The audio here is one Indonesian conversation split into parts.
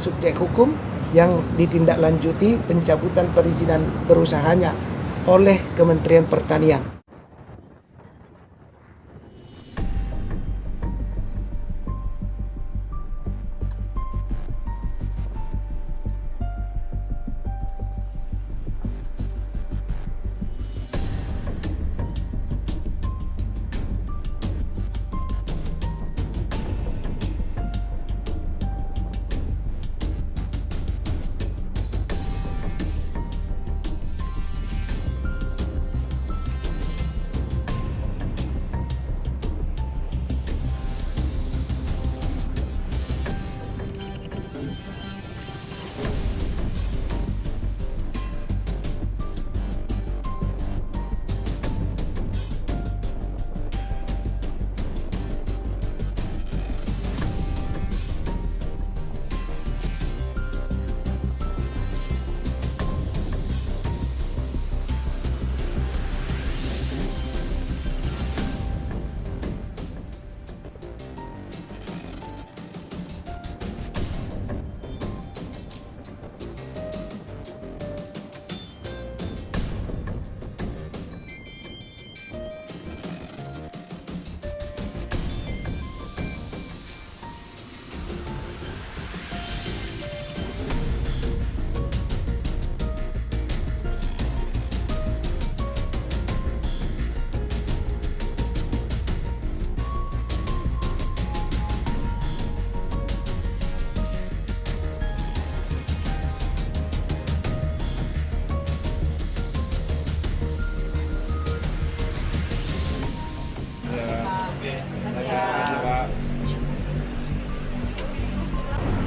subjek hukum yang ditindaklanjuti pencabutan perizinan berusahanya oleh Kementerian Pertanian.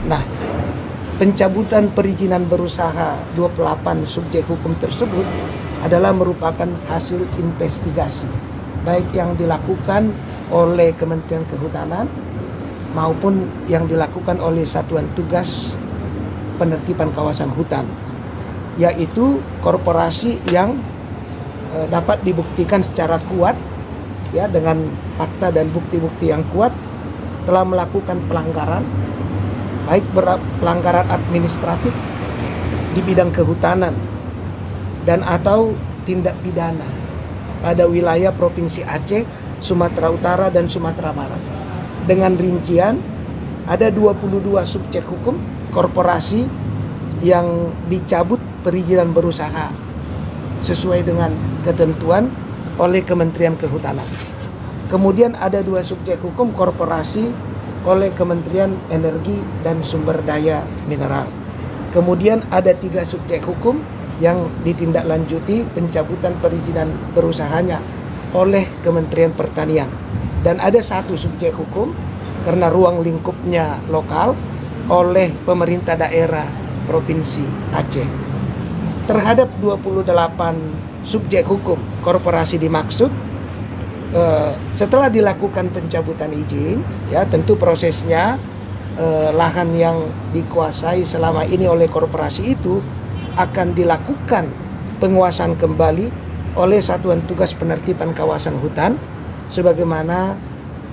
Nah, pencabutan perizinan berusaha 28 subjek hukum tersebut adalah merupakan hasil investigasi baik yang dilakukan oleh Kementerian Kehutanan maupun yang dilakukan oleh Satuan Tugas Penertiban Kawasan Hutan, yaitu korporasi yang dapat dibuktikan secara kuat ya dengan fakta dan bukti-bukti yang kuat telah melakukan pelanggaran baik pelanggaran administratif di bidang kehutanan dan atau tindak pidana pada wilayah Provinsi Aceh, Sumatera Utara dan Sumatera Barat. Dengan rincian ada 22 subjek hukum korporasi yang dicabut perizinan berusaha sesuai dengan ketentuan oleh Kementerian Kehutanan. Kemudian ada 2 subjek hukum korporasi oleh Kementerian Energi dan Sumber Daya Mineral. Kemudian ada 3 subjek hukum yang ditindaklanjuti pencabutan perizinan berusahanya oleh Kementerian Pertanian. Dan ada 1 subjek hukum karena ruang lingkupnya lokal oleh pemerintah daerah Provinsi Aceh. Terhadap 28 subjek hukum korporasi dimaksud, setelah dilakukan pencabutan izin, ya tentu prosesnya lahan yang dikuasai selama ini oleh korporasi itu akan dilakukan penguasaan kembali oleh Satuan Tugas Penertiban Kawasan Hutan sebagaimana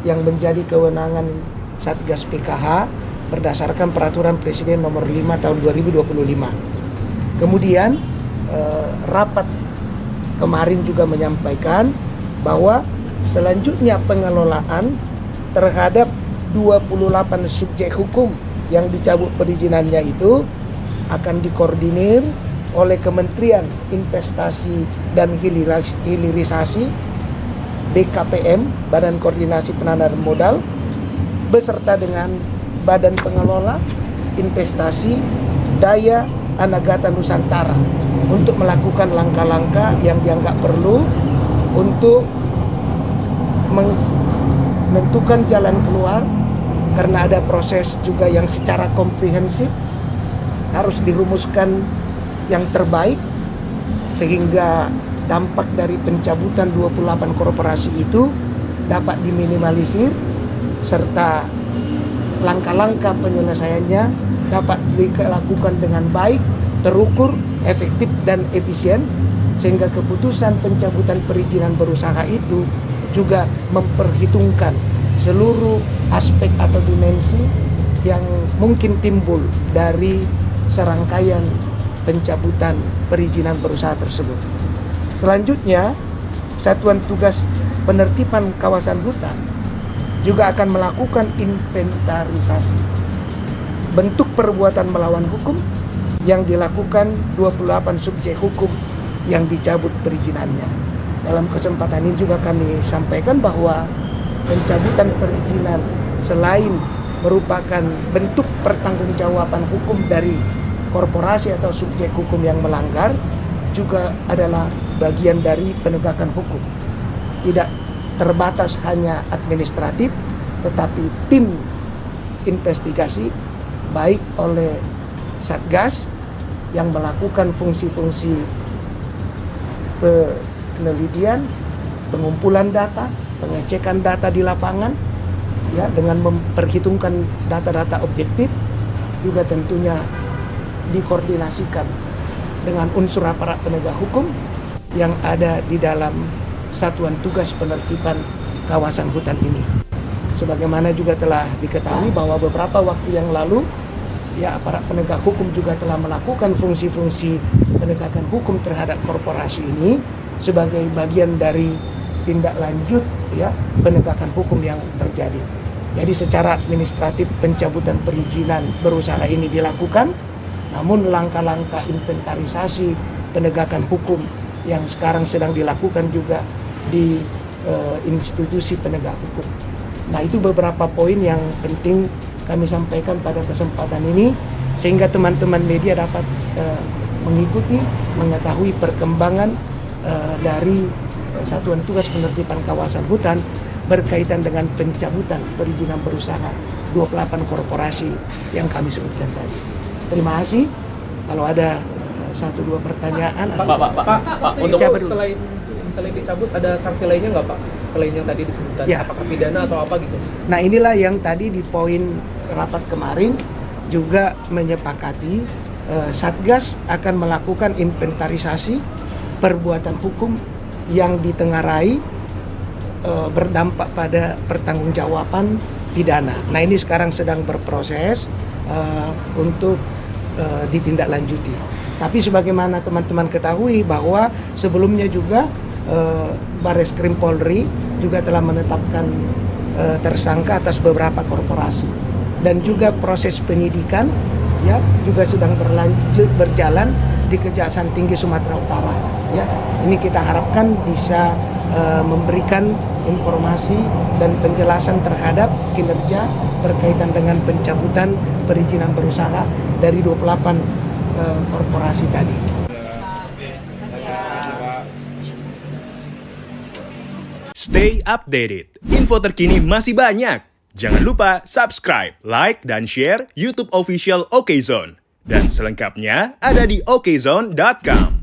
yang menjadi kewenangan Satgas PKH berdasarkan Peraturan Presiden Nomor 5 Tahun 2025. Kemudian rapat kemarin juga menyampaikan bahwa selanjutnya pengelolaan terhadap 28 subjek hukum yang dicabut perizinannya itu akan dikoordinir oleh Kementerian Investasi dan Hilirisasi BKPM, Badan Koordinasi Penanaman Modal, beserta dengan Badan Pengelola Investasi Daya Anagata Nusantara untuk melakukan langkah-langkah yang dianggap perlu untuk menentukan jalan keluar, karena ada proses juga yang secara komprehensif harus dirumuskan yang terbaik sehingga dampak dari pencabutan 28 korporasi itu dapat diminimalisir serta langkah-langkah penyelesaiannya dapat dilakukan dengan baik, terukur, efektif dan efisien sehingga keputusan pencabutan perizinan berusaha itu juga memperhitungkan seluruh aspek atau dimensi yang mungkin timbul dari serangkaian pencabutan perizinan berusaha tersebut. Selanjutnya, Satuan Tugas Penertiban Kawasan Hutan juga akan melakukan inventarisasi bentuk perbuatan melawan hukum yang dilakukan 28 subjek hukum yang dicabut perizinannya. Dalam kesempatan ini juga kami sampaikan bahwa pencabutan perizinan selain merupakan bentuk pertanggungjawaban hukum dari korporasi atau subjek hukum yang melanggar, juga adalah bagian dari penegakan hukum. Tidak terbatas hanya administratif, tetapi tim investigasi baik oleh Satgas yang melakukan fungsi-fungsi penelitian, pengumpulan data, pengecekan data di lapangan, ya, dengan memperhitungkan data-data objektif, juga tentunya dikoordinasikan dengan unsur aparat penegak hukum yang ada di dalam Satuan Tugas Penertiban Kawasan Hutan ini. Sebagaimana juga telah diketahui bahwa beberapa waktu yang lalu, ya, aparat penegak hukum juga telah melakukan fungsi-fungsi penegakan hukum terhadap korporasi ini sebagai bagian dari tindak lanjut, ya, penegakan hukum yang terjadi. Jadi secara administratif pencabutan perizinan berusaha ini dilakukan, namun langkah-langkah inventarisasi penegakan hukum yang sekarang sedang dilakukan juga di institusi penegak hukum. Nah, itu beberapa poin yang penting kami sampaikan pada kesempatan ini, sehingga teman-teman media dapat mengikuti, mengetahui perkembangan dari Satuan Tugas Penertiban Kawasan Hutan berkaitan dengan pencabutan perizinan berusaha 28 korporasi yang kami sebutkan tadi. Terima kasih. Kalau ada 1-2 pertanyaan. Pak, untuk selain dicabut ada sanksi lainnya nggak, Pak? Selain yang tadi disebutkan, ya, apakah pidana atau apa gitu? Nah, inilah yang tadi di poin rapat kemarin juga menyepakati Satgas akan melakukan inventarisasi perbuatan hukum yang ditengarai berdampak pada pertanggungjawaban pidana. Nah, ini sekarang sedang berproses untuk ditindaklanjuti. Tapi sebagaimana teman-teman ketahui bahwa sebelumnya juga Barreskrim Polri juga telah menetapkan tersangka atas beberapa korporasi, dan juga proses penyidikan, ya, juga sedang berjalan di Kejaksaan Tinggi Sumatera Utara, ya. Ini kita harapkan bisa memberikan informasi dan penjelasan terhadap kinerja berkaitan dengan pencabutan perizinan berusaha dari 28 korporasi tadi. Stay updated. Info terkini masih banyak. Jangan lupa subscribe, like, dan share YouTube official OKZone. Dan selengkapnya ada di okezone.com.